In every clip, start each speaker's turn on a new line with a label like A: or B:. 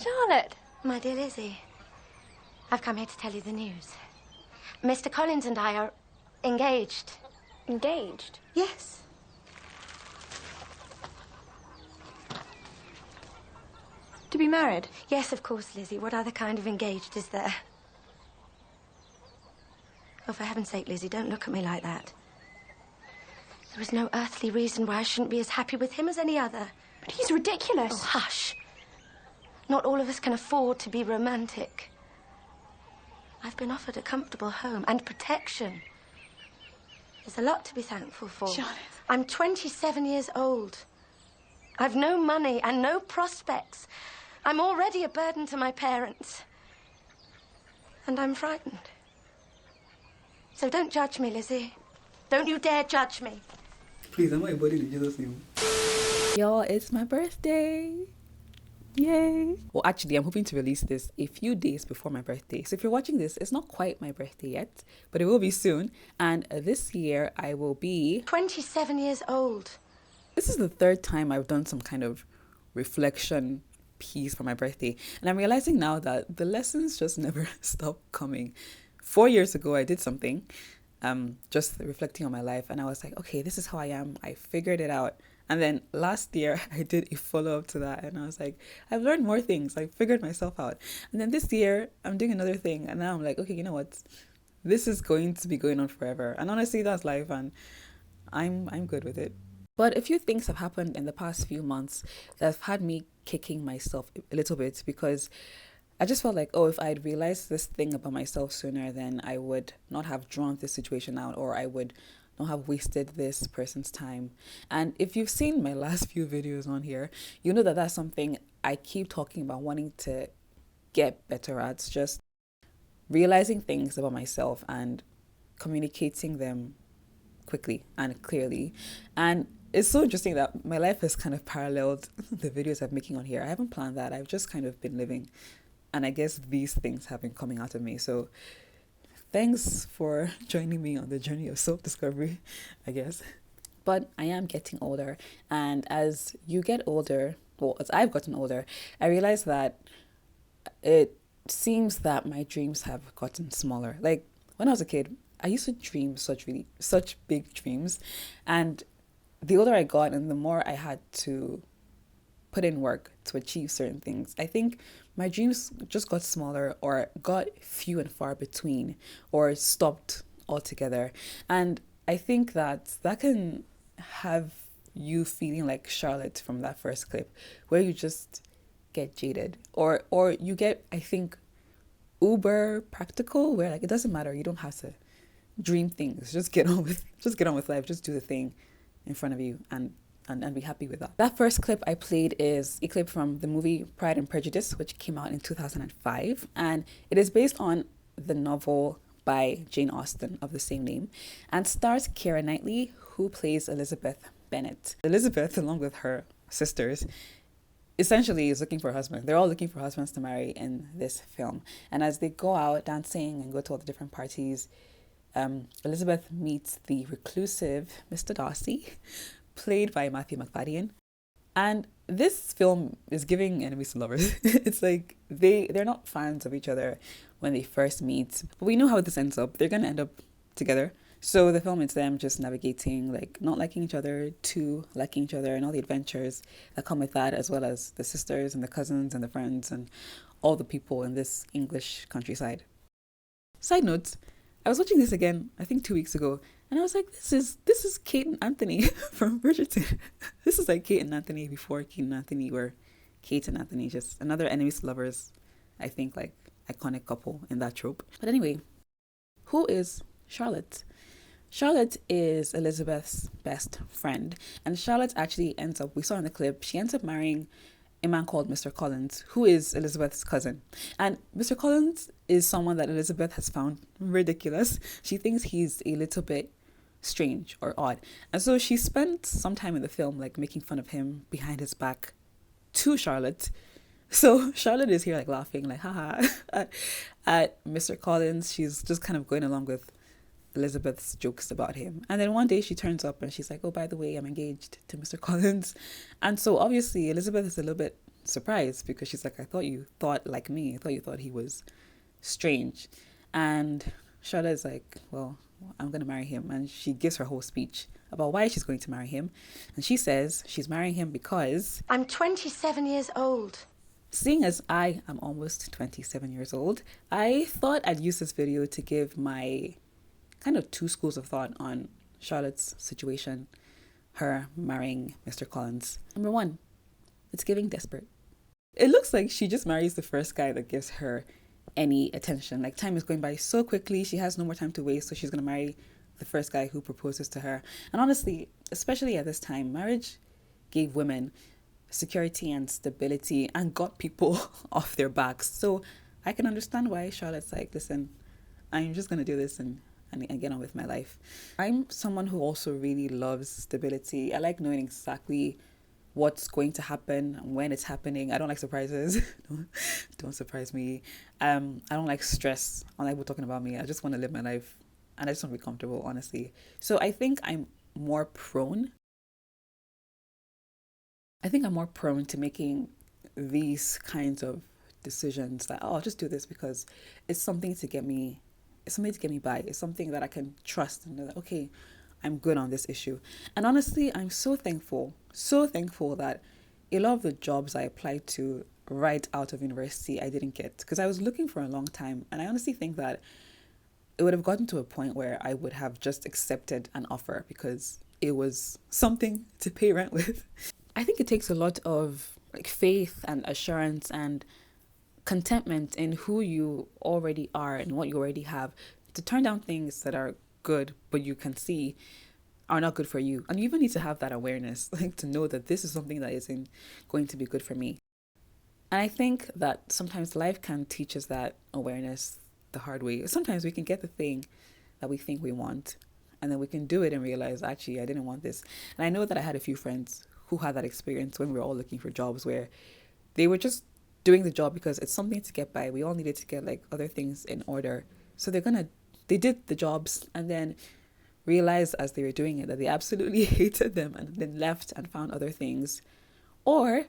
A: Charlotte.
B: My dear Lizzie, I've come here to tell you the news. Mr. Collins and I are engaged.
A: Engaged?
B: Yes.
A: To be married?
B: Yes, of course, Lizzie. What other kind of engaged is there? Oh, for heaven's sake, Lizzie, don't look at me like that. There is no earthly reason why I shouldn't be as happy with him as any other.
A: But he's ridiculous.
B: Oh, hush. Not all of us can afford to be romantic. I've been offered a comfortable home and protection. There's a lot to be thankful for.
A: Charlotte.
B: I'm 27 years old. I've no money and no prospects. I'm already a burden to my parents. And I'm frightened. So don't judge me, Lizzie. Don't you dare judge me.
C: Please, am I a body in Jesus' name?
D: Y'all, it's my birthday. Yay. Well, actually, I'm hoping to release this a few days before my birthday. So if you're watching this, it's not quite my birthday yet, but it will be soon. And this year, I will be
B: 27 years old.
D: This is the third time I've done some kind of reflection piece for my birthday. And I'm realizing now that the lessons just never stop coming. 4 years ago, I did something, just reflecting on my life. And I was like, okay, this is how I am. I figured it out. And then last year, I did a follow-up to that. And I was like, I've learned more things. I figured myself out. And then this year, I'm doing another thing. And now I'm like, okay, you know what? This is going to be going on forever. And honestly, that's life. And I'm good with it. But a few things have happened in the past few months that have had me kicking myself a little bit, because I just felt like, oh, if I'd realized this thing about myself sooner, then I would not have drawn this situation out, or I would not have wasted this person's time. And if you've seen my last few videos on here, you know that that's something I keep talking about, wanting to get better at, just realizing things about myself and communicating them quickly and clearly. And it's so interesting that my life has kind of paralleled the videos I'm making on here. I haven't planned that. I've just kind of been living. And I guess these things have been coming out of me. So thanks for joining me on the journey of self-discovery, I guess. But I am getting older. And as you get older, well, as I've gotten older, I realized that it seems that my dreams have gotten smaller. Like when I was a kid, I used to dream such big dreams. And the older I got and the more I had to put in work to achieve certain things, I think my dreams just got smaller, or got few and far between, or stopped altogether. And I think that can have you feeling like Charlotte from that first clip, where you just get jaded, or you get, I think, uber practical, where like it doesn't matter, you don't have to dream things, just get on with life, just do the thing in front of you and be happy with that. That first clip I played is a clip from the movie Pride and Prejudice, which came out in 2005. And it is based on the novel by Jane Austen of the same name, and stars Keira Knightley, who plays Elizabeth Bennet. Elizabeth, along with her sisters, essentially is looking for a husband. They're all looking for husbands to marry in this film. And as they go out dancing and go to all the different parties, Elizabeth meets the reclusive Mr. Darcy, played by Matthew McFadden. And this film is giving enemies to lovers. It's like they're not fans of each other when they first meet, but we know how this ends up. They're gonna end up together. So the film is them just navigating, like, not liking each other to liking each other, and all the adventures that come with that, as well as the sisters and the cousins and the friends and all the people in this English countryside. Side note, I was watching this again, I think 2 weeks ago, and I was like, this is Kate and Anthony from Bridgerton. This is like Kate and Anthony before Kate and Anthony were Kate and Anthony, just another enemies to lovers, I think, like, iconic couple in that trope. But anyway, who is Charlotte? Charlotte is Elizabeth's best friend, and Charlotte actually ends up, we saw in the clip, she ends up marrying a man called Mr. Collins, who is Elizabeth's cousin. And Mr. Collins is someone that Elizabeth has found ridiculous. She thinks he's a little bit strange or odd. And so she spent some time in the film like making fun of him behind his back to Charlotte. So Charlotte is here like laughing, like haha, at Mr. Collins. She's just kind of going along with Elizabeth's jokes about him. And then one day she turns up and she's like, oh, by the way, I'm engaged to Mr. Collins. And so obviously Elizabeth is a little bit surprised because she's like, I thought you thought like me. I thought you thought he was strange. And Charlotte's like, well, I'm going to marry him. And she gives her whole speech about why she's going to marry him. And she says she's marrying him because
B: I'm 27 years old.
D: seeing as I am almost 27 years old, I thought I'd use this video to give my kind of two schools of thought on Charlotte's situation, her marrying Mr. Collins. Number one, it's giving desperate. It looks like she just marries the first guy that gives her any attention. Like, time is going by so quickly, she has no more time to waste, so she's going to marry the first guy who proposes to her. And honestly, especially at this time, marriage gave women security and stability and got people off their backs. So I can understand why Charlotte's like, listen, I'm just going to do this and get on with my life. I'm someone who also really loves stability. I like knowing exactly what's going to happen and when it's happening. I don't like surprises. Don't surprise me. I don't like stress. I don't like people talking about me. I just want to live my life and I just want to be comfortable, honestly. So I think I'm more prone to making these kinds of decisions that, oh, I'll just do this because it's something to get me by. It's something that I can trust and know that, okay, I'm good on this issue. And honestly, I'm so thankful that a lot of the jobs I applied to right out of university, I didn't get, because I was looking for a long time. And I honestly think that it would have gotten to a point where I would have just accepted an offer because it was something to pay rent with. I think it takes a lot of like faith and assurance and contentment in who you already are and what you already have to turn down things that are good but you can see are not good for you. And you even need to have that awareness, like to know that this is something that isn't going to be good for me. And I think that sometimes life can teach us that awareness the hard way. Sometimes we can get the thing that we think we want and then we can do it and realize, actually, I didn't want this. And I know that I had a few friends who had that experience when we were all looking for jobs where they were just doing the job because it's something to get by. We all needed to get like other things in order. So they did the jobs and then realized as they were doing it that they absolutely hated them and then left and found other things. Or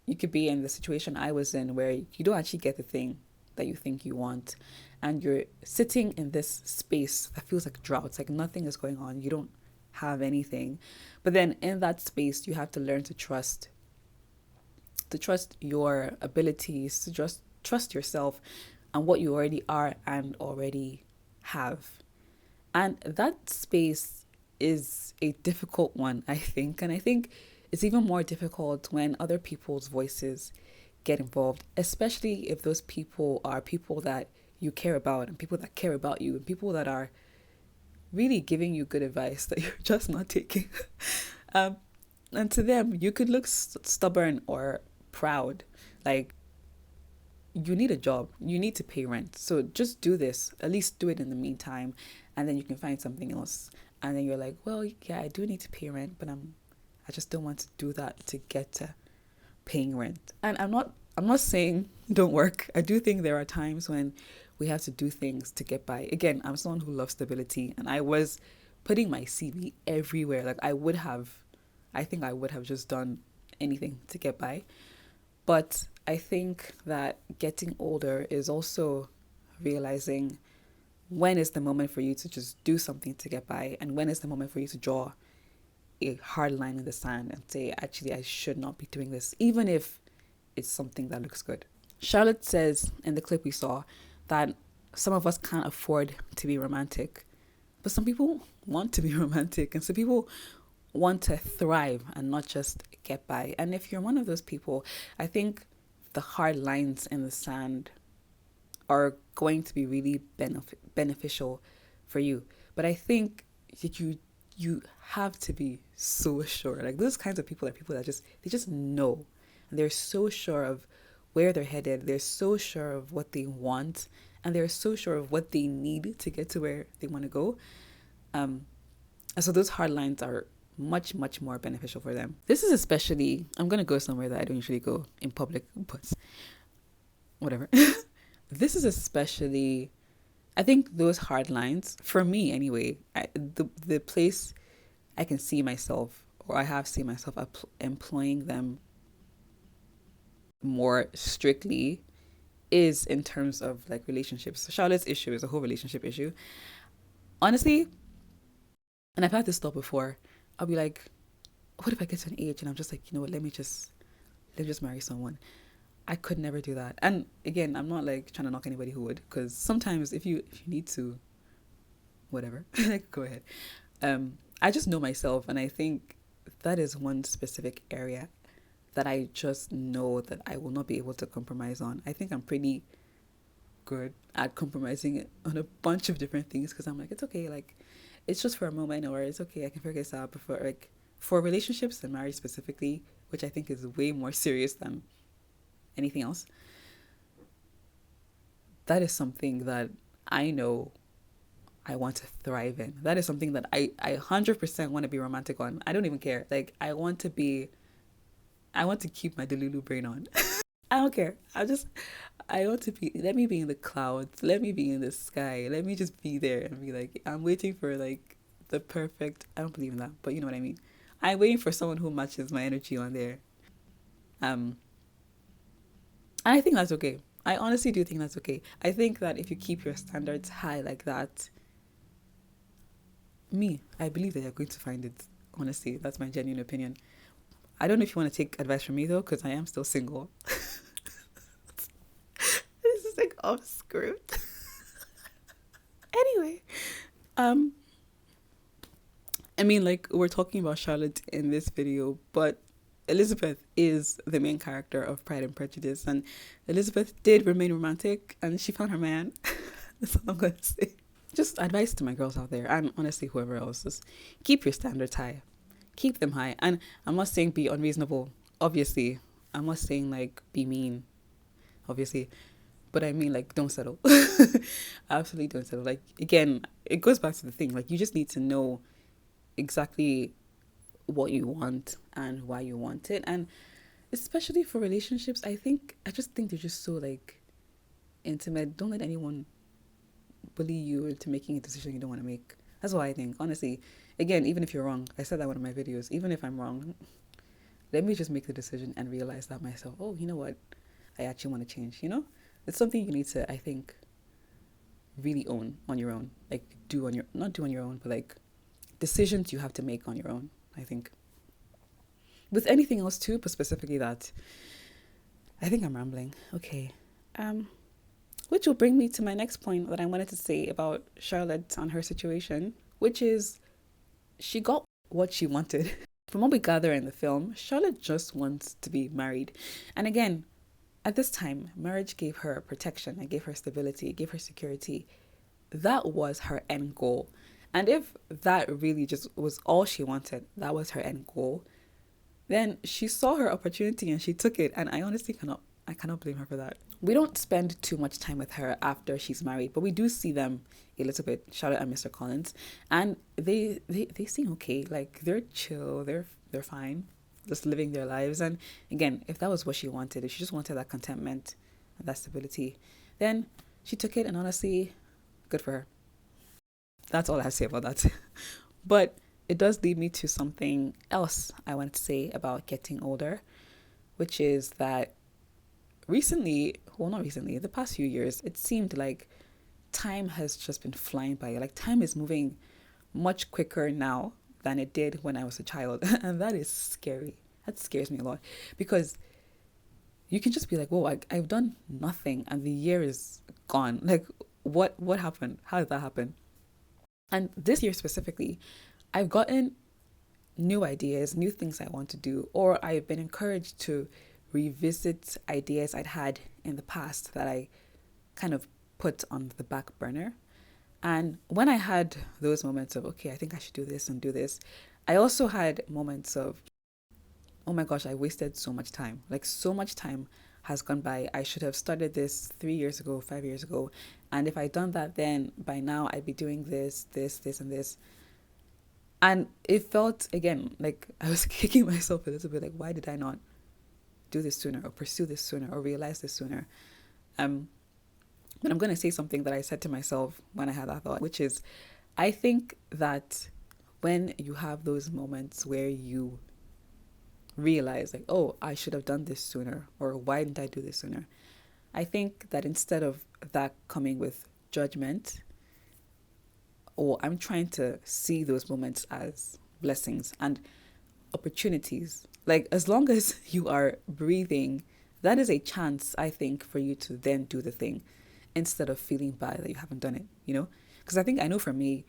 D: you could be in the situation I was in where you don't actually get the thing that you think you want and you're sitting in this space that feels like drought. It's like nothing is going on. You don't have anything. But then in that space, you have to learn to trust your abilities, to just trust yourself and what you already are and already have. And that space is a difficult one, I think. And I think it's even more difficult when other people's voices get involved, especially if those people are people that you care about and people that care about you and people that are really giving you good advice that you're just not taking. And to them, you could look stubborn or proud. Like, you need a job. You need to pay rent. So just do this. At least do it in the meantime. And then you can find something else. And then you're like, well, yeah, I do need to pay rent, but I just don't want to do that to get to paying rent. And I'm not saying don't work. I do think there are times when we have to do things to get by. Again, I'm someone who loves stability and I was putting my CV everywhere. Like I think I would have just done anything to get by. But I think that getting older is also realizing when is the moment for you to just do something to get by and when is the moment for you to draw a hard line in the sand and say, actually, I should not be doing this, even if it's something that looks good. Charlotte says in the clip we saw that some of us can't afford to be romantic, but some people want to be romantic and some people want to thrive and not just get by. And if you're one of those people, I think the hard lines in the sand are going to be really beneficial for you. But I think that you have to be so sure. Like those kinds of people are people that they just know. And they're so sure of where they're headed. They're so sure of what they want. And they're so sure of what they need to get to where they want to go. And so those hard lines are much, much more beneficial for them. This is especially, I'm going to go somewhere that I don't usually go in public, but whatever. This is especially, I think those hard lines, for me anyway, the place I can see myself, or I have seen myself employing them more strictly is in terms of like relationships. Charlotte's issue is a whole relationship issue. Honestly, and I've had this thought before, I'll be like, what if I get to an age and I'm just like, you know what, let me just marry someone. I could never do that. And again, I'm not like trying to knock anybody who would, because sometimes if you need to, whatever, go ahead. I just know myself, and I think that is one specific area that I just know that I will not be able to compromise on. I think I'm pretty good at compromising on a bunch of different things, because I'm like, it's okay, like it's just for a moment, or it's okay, I can figure this out. But for relationships and marriage specifically, which I think is way more serious than anything else, that is something that I know I want to thrive in. That is something that I 100% want to be romantic on. I don't even care. Like, I want to keep my Delulu brain on. I don't care. I want to be, let me be in the clouds. Let me be in the sky. Let me just be there and be like, I'm waiting for like the perfect, I don't believe in that, but you know what I mean. I'm waiting for someone who matches my energy on there. And I think that's okay. I honestly do think that's okay. I think that if you keep your standards high like that, I believe that you're going to find it. Honestly, that's my genuine opinion. I don't know if you want to take advice from me though, because I am still single. This is like off script. Anyway, I mean, like, we're talking about Charlotte in this video, but Elizabeth is the main character of Pride and Prejudice, and Elizabeth did remain romantic, and she found her man. That's all I'm going to say. Just advice to my girls out there, and honestly whoever else, just keep your standards high. Keep them high. And I'm not saying be unreasonable, obviously. I'm not saying like be mean, obviously. But I mean, like, don't settle. Absolutely don't settle. Like, again, it goes back to the thing. Like, you just need to know exactly what you want and why you want it. And especially for relationships, I just think they're just so, like, intimate. Don't let anyone bully you into making a decision you don't want to make. That's what I think, honestly. Again, even if you're wrong, I said that in one of my videos, even if I'm wrong, let me just make the decision and realize that myself. Oh, you know what? I actually want to change, you know? It's something you need to, I think, really own on your own. Like, not do on your own, but like decisions you have to make on your own, I think. With anything else too, but specifically that. I think I'm rambling. Okay. Which will bring me to my next point that I wanted to say about Charlotte and her situation, which is she got what she wanted. From what we gather in the film, Charlotte just wants to be married. And again, at this time, marriage gave her protection, it gave her stability, it gave her security. That was her end goal. And if that really just was all she wanted, that was her end goal, then she saw her opportunity and she took it. And I honestly cannot blame her for that. We don't spend too much time with her after she's married, but we do see them a little bit, Charlotte and Mr. Collins, and they seem okay. Like, they're chill, they're fine, just living their lives. And again, if that was what she wanted, if she just wanted that contentment and that stability, then she took it, and honestly, good for her. That's all I have to say about that. But it does lead me to something else I wanted to say about getting older, which is that the past few years, it seemed like time has just been flying by. Like, time is moving much quicker now than it did when I was a child. And that is scary. That scares me a lot, because you can just be like, whoa, I've done nothing and the year is gone. Like, what happened? How did that happen? And this year specifically, I've gotten new ideas, new things I want to do, or I've been encouraged to revisit ideas I'd had in the past that I kind of put on the back burner. And when I had those moments of, okay, I think I should do this and do this, I also had moments of, oh my gosh, I wasted so much time. Like, so much time has gone by. I should have started this 3 years ago, 5 years ago. And if I'd done that then, by now I'd be doing this, and this. And it felt, again, like I was kicking myself a little bit, like, why did I not do this sooner, or pursue this sooner, or realize this sooner? But I'm going to say something that I said to myself when I had that thought, which is, I think that when you have those moments where you realize like, oh, I should have done this sooner, or why didn't I do this sooner? I think that instead of that coming with judgment, or I'm trying to see those moments as blessings and opportunities. Like, as long as you are breathing, that is a chance, I think, for you to then do the thing instead of feeling bad that you haven't done it, you know? Because I know for me,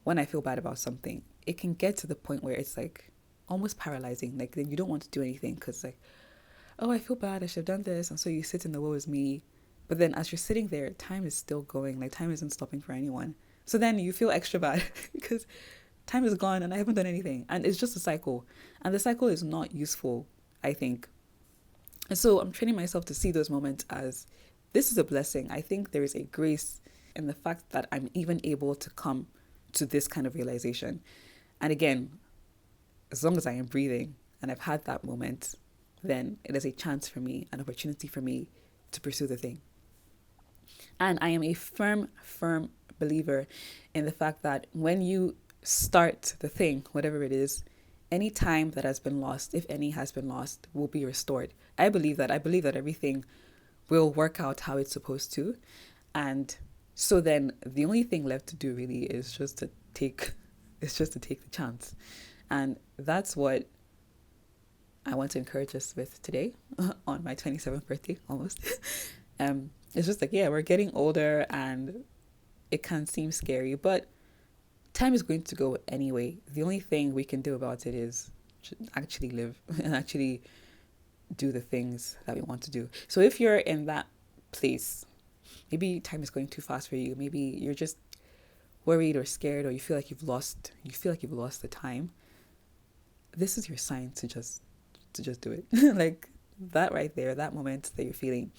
D: when I feel bad about something, it can get to the point where it's like almost paralyzing. Like, then you don't want to do anything because, like, oh, I feel bad, I should have done this. And so you sit in the woe is me. But then as you're sitting there, time is still going. Like, time isn't stopping for anyone. So then you feel extra bad because time is gone and I haven't done anything. And it's just a cycle. And the cycle is not useful, I think. And so I'm training myself to see those moments as this is a blessing. I think there is a grace in the fact that I'm even able to come to this kind of realization. And again, as long as I am breathing and I've had that moment, then it is a chance for me, an opportunity for me to pursue the thing. And I am a firm believer in the fact that when you start the thing, whatever it is, any time that has been lost, if any has been lost, will be restored. I believe that everything will work out how it's supposed to. And so then the only thing left to do really is just to take the chance. And that's what I want to encourage us with today on my 27th birthday, almost. It's just like, yeah, we're getting older and it can seem scary, but time is going to go anyway. The only thing we can do about it is actually live and actually do the things that we want to do. So if you're in that place, maybe time is going too fast for you. Maybe you're just worried or scared, or you feel like you've lost the time. This is your sign to just do it. Like that right there, that moment that you're feeling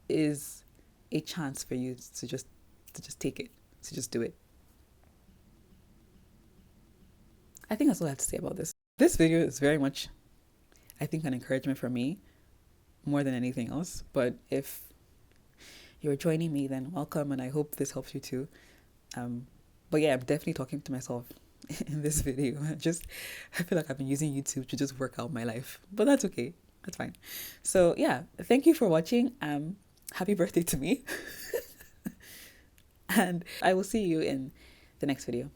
D: is a chance for you to just take it, to just do it. I think that's all I have to say about this. This video is very much, I think, an encouragement for me more than anything else. But if you're joining me, then welcome, and I hope this helps you too. But yeah, I'm definitely talking to myself in this video. I feel like I've been using YouTube to just work out my life, but that's okay. That's fine. So yeah, thank you for watching. Happy birthday to me. And I will see you in the next video.